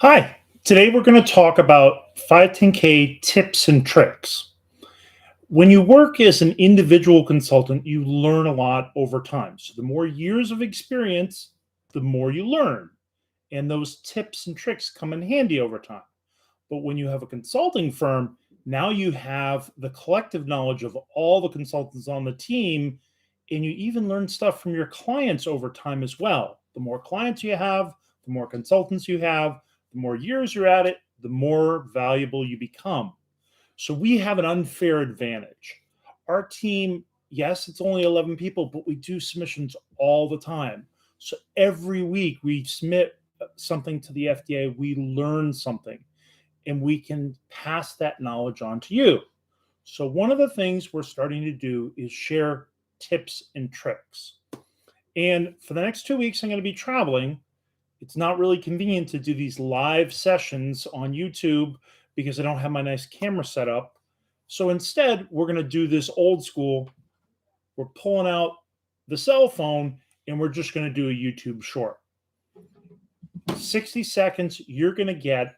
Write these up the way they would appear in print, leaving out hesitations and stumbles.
Hi, today we're going to talk about 510K tips and tricks. When you work as an individual consultant, you learn a lot over time. So, the more years of experience, the more you learn. And those tips and tricks come in handy over time. But when you have a consulting firm, now you have the collective knowledge of all the consultants on the team, and you even learn stuff from your clients over time as well. The more clients you have, the more consultants you have, the more years you're at it, the more valuable you become. So we have an unfair advantage. Our team, yes, it's only 11 people, but we do submissions all the time. So every week we submit something to the FDA, we learn something, and we can pass that knowledge on to you. So, one of the things we're starting to do is share tips and tricks. And for the next 2 weeks, I'm going to be traveling. It's not really convenient to do these live sessions on YouTube because I don't have my nice camera set up. So, instead, we're going to do this old school. We're pulling out the cell phone and we're just going to do a YouTube short. 60 seconds, you're going to get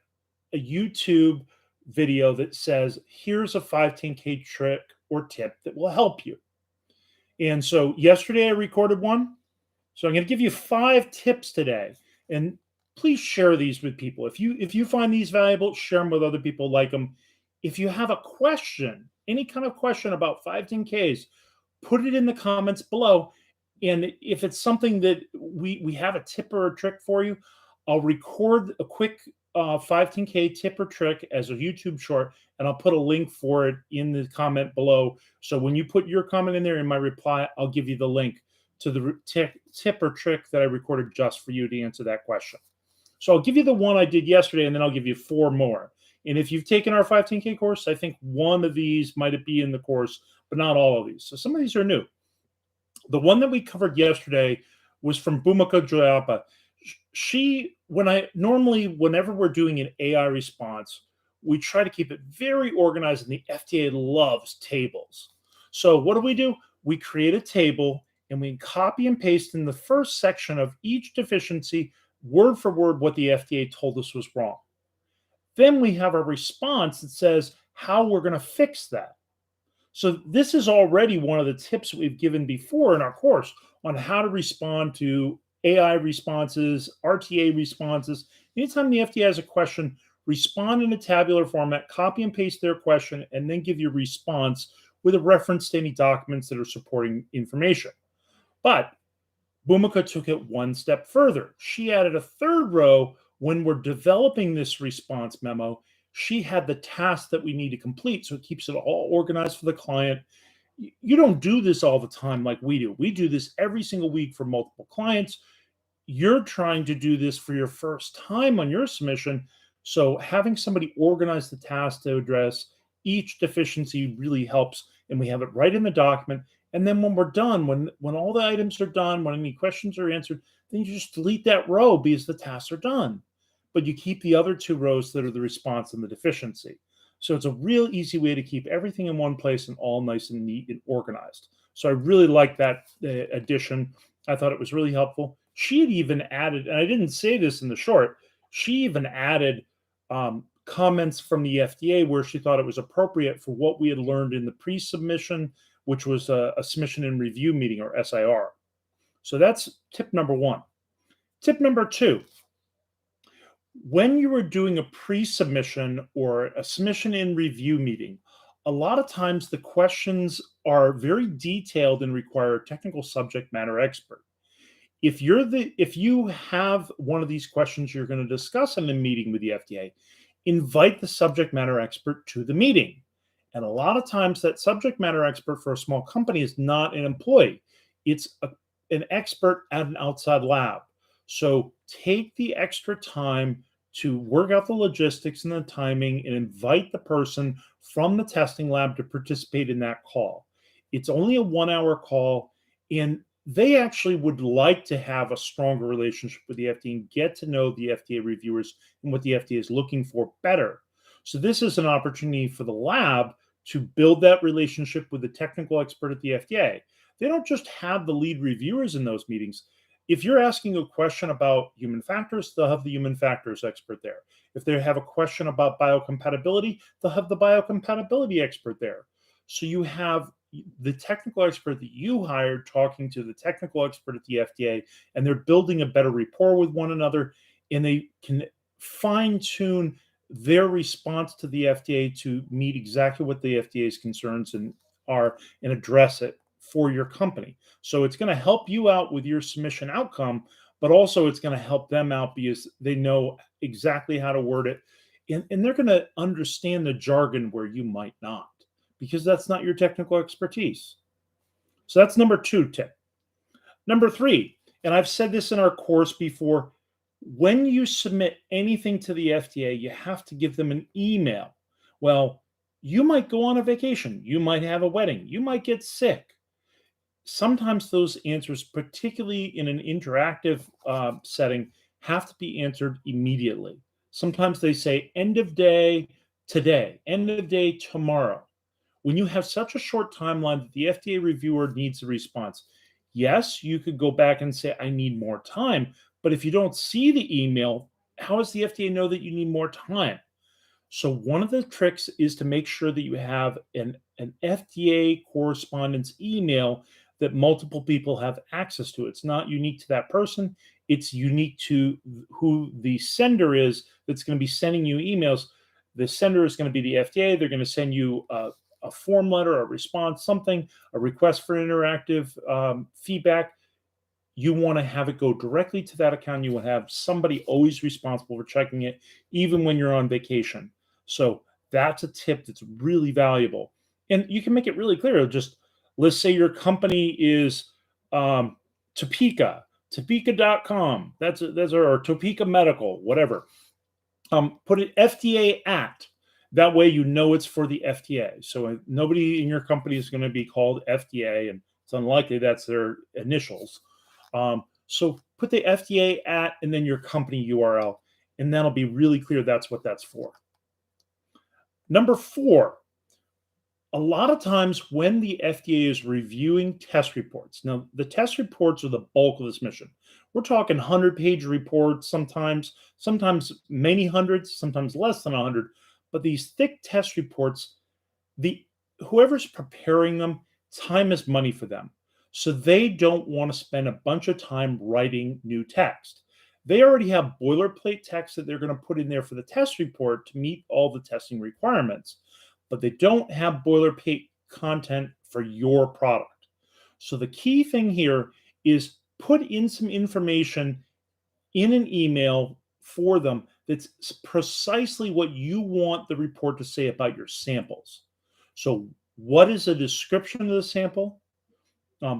a YouTube video that says, here's a 510K trick or tip that will help you. And so yesterday I recorded one. So I'm going to give you 5 tips today. And please share these with people. If you find these valuable, share them with other people like them. If you have a question, any kind of question about 510Ks, put it in the comments below. And if it's something that we have a tip or a trick for you, I'll record a quick 510K tip or trick as a YouTube short, and I'll put a link for it in the comment below. So when you put your comment in there in my reply, I'll give you the link to the tip or trick that I recorded just for you to answer that question. So I'll give you the one I did yesterday, and then I'll give you 4 more. And if you've taken our 510K course, I think one of these might be in the course, but not all of these. So some of these are new. The one that we covered yesterday was from Bhumika Joyapa. Whenever we're doing an AI response, we try to keep it very organized, and the FDA loves tables. So what do? We create a table and we copy and paste in the first section of each deficiency, word for word, what the FDA told us was wrong. Then we have a response that says how we're going to fix that. So this is already one of the tips we've given before in our course on how to respond to AI responses, RTA responses. Anytime the FDA has a question, respond in a tabular format, copy and paste their question, and then give your response with a reference to any documents that are supporting information. But Bhumika took it one step further. She added a third row when we're developing this response memo. She had the task that we need to complete, so it keeps it all organized for the client. You don't do this all the time like we do. We do this every single week for multiple clients. You're trying to do this for your first time on your submission. So having somebody organize the task to address each deficiency really helps. And we have it right in the document. And then when we're done, when all the items are done, when any questions are answered, then you just delete that row because the tasks are done. But you keep the other 2 rows that are the response and the deficiency. So it's a real easy way to keep everything in one place and all nice and neat and organized. So I really like that addition. I thought it was really helpful. She had even added, and I didn't say this in the short, she even added comments from the FDA where she thought it was appropriate for what we had learned in the pre-submission, which was a submission and review meeting, or SIR. So that's tip number 1. Tip number 2, when you are doing a pre-submission or a submission and review meeting, a lot of times the questions are very detailed and require a technical subject matter expert. If you have one of these questions you're going to discuss in the meeting with the FDA, invite the subject matter expert to the meeting. And a lot of times that subject matter expert for a small company is not an employee. It's an expert at an outside lab. So take the extra time to work out the logistics and the timing and invite the person from the testing lab to participate in that call. It's only a 1-hour call, and they actually would like to have a stronger relationship with the FDA and get to know the FDA reviewers and what the FDA is looking for better. So this is an opportunity for the lab to build that relationship with the technical expert at the FDA. They don't just have the lead reviewers in those meetings. if you're asking a question about human factors, they'll have the human factors expert there. If they have a question about biocompatibility, they'll have the biocompatibility expert there. So you have the technical expert that you hired talking to the technical expert at the FDA, and they're building a better rapport with one another, and they can fine tune their response to the FDA to meet exactly what the FDA's concerns and are and address it for your company. So it's going to help you out with your submission outcome, but also it's going to help them out because they know exactly how to word it. And they're going to understand the jargon where you might not, because that's not your technical expertise. So that's number two tip. Number three, and I've said this in our course before, when you submit anything to the FDA, you have to give them an email. Well, you might go on a vacation, you might have a wedding, you might get sick. Sometimes those answers, particularly in an interactive setting, have to be answered immediately. Sometimes they say end of day today, end of day tomorrow. When you have such a short timeline that the FDA reviewer needs a response, yes, you could go back and say, I need more time. But if you don't see the email, how does the FDA know that you need more time? So one of the tricks is to make sure that you have an FDA correspondence email that multiple people have access to. It's not unique to that person. It's unique to who the sender is that's going to be sending you emails. The sender is going to be the FDA. They're going to send you a form letter, a response, something, a request for interactive feedback. You want to have it go directly to that account. You want to have somebody always responsible for checking it, even when you're on vacation. So that's a tip that's really valuable. And you can make it really clear. Just let's say your company is um, Topeka, Topeka.com. That's or Topeka Medical, whatever. Put it FDA at. That way you know it's for the FDA. So nobody in your company is going to be called FDA, and it's unlikely that's their initials. So put the FDA at and then your company URL, and that'll be really clear that's what that's for. Number four, a lot of times when the FDA is reviewing test reports, now the test reports are the bulk of this mission. We're talking 100-page reports, sometimes many hundreds, sometimes less than 100. But these thick test reports, the whoever's preparing them, time is money for them. So they don't want to spend a bunch of time writing new text. They already have boilerplate text that they're going to put in there for the test report to meet all the testing requirements, but they don't have boilerplate content for your product. So the key thing here is put in some information in an email for them that's precisely what you want the report to say about your samples. So, what is a description of the sample?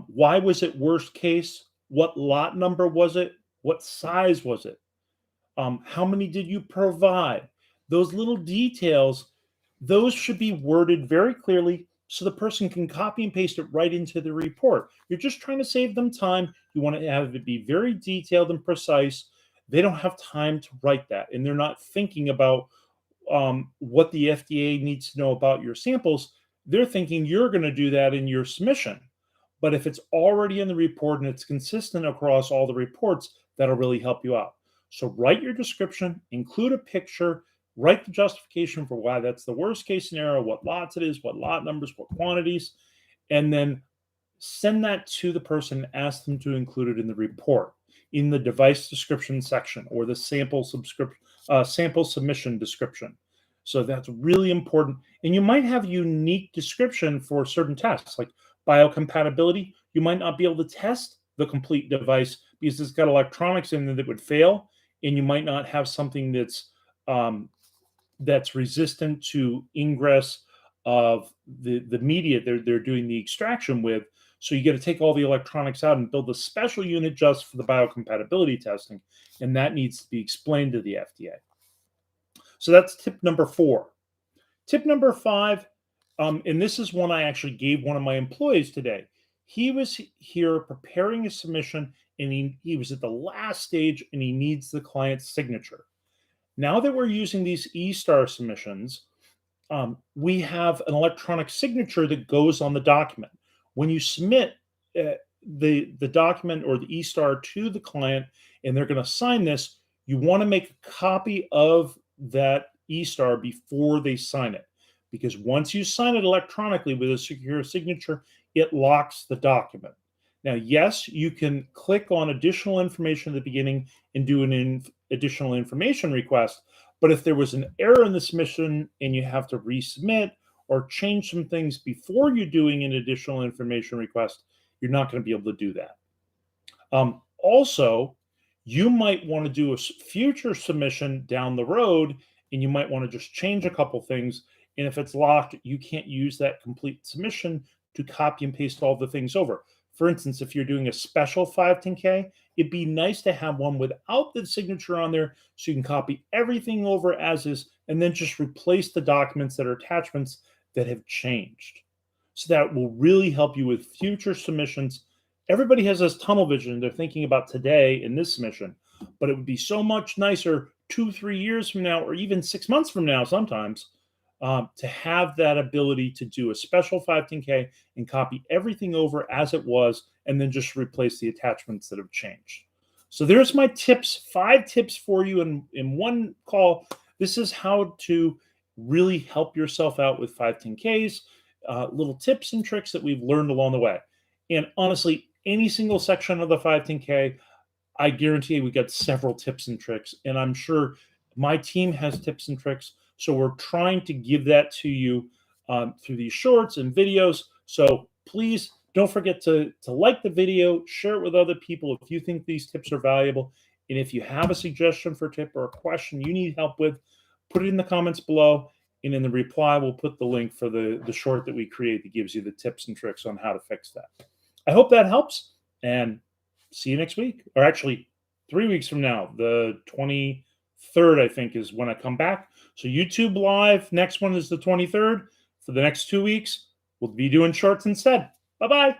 Why was it worst case? What lot number was it? What size was it? How many did you provide? Those little details, those should be worded very clearly so the person can copy and paste it right into the report. You're just trying to save them time. You want to have it be very detailed and precise. They don't have time to write that, and they're not thinking about what the FDA needs to know about your samples. They're thinking you're going to do that in your submission. But if it's already in the report and it's consistent across all the reports, that'll really help you out. So write your description, include a picture, write the justification for why that's the worst case scenario, what lots it is, what lot numbers, what quantities, and then send that to the person and ask them to include it in the report in the device description section or the sample submission description. So that's really important. And you might have a unique description for certain tests, like biocompatibility. You might not be able to test the complete device because it's got electronics in there that would fail, and you might not have something that's resistant to ingress of the media they're doing the extraction with. So you got to take all the electronics out and build a special unit just for the biocompatibility testing, and that needs to be explained to the FDA. So that's tip number four. Tip number five, and this is one I actually gave one of my employees today. He was here preparing a submission, and he was at the last stage, and he needs the client's signature. Now that we're using these eSTAR submissions, we have an electronic signature that goes on the document. When you submit the document or the eSTAR to the client and they're going to sign this, you want to make a copy of that eSTAR before they sign it. Because once you sign it electronically with a secure signature, it locks the document. Now, yes, you can click on additional information at the beginning and do an additional information request. But if there was an error in the submission and you have to resubmit or change some things before you're doing an additional information request, you're not going to be able to do that. Also, you might want to do a future submission down the road, and you might want to just change a couple things. And if it's locked, you can't use that complete submission to copy and paste all the things over. For instance, if you're doing a special 510K, it'd be nice to have one without the signature on there so you can copy everything over as is and then just replace the documents that are attachments that have changed. So that will really help you with future submissions. Everybody has this tunnel vision they're thinking about today in this submission, but it would be so much nicer 2-3 years from now, or even 6 months from now sometimes, to have that ability to do a special 510K and copy everything over as it was, and then just replace the attachments that have changed. So there's my tips, 5 tips for you in one call. This is how to really help yourself out with 510Ks, little tips and tricks that we've learned along the way. And honestly, any single section of the 510K, I guarantee you we got several tips and tricks. And I'm sure my team has tips and tricks. So we're trying to give that to you through these shorts and videos. So please don't forget to like the video, share it with other people if you think these tips are valuable. And if you have a suggestion for a tip or a question you need help with, put it in the comments below. And in the reply, we'll put the link for the short that we create that gives you the tips and tricks on how to fix that. I hope that helps, and see you next week. Or actually, 3 weeks from now, the 23rd, I think, is when I come back. So YouTube Live, next one is the 23rd. For the next 2 weeks, we'll be doing shorts instead. Bye-bye.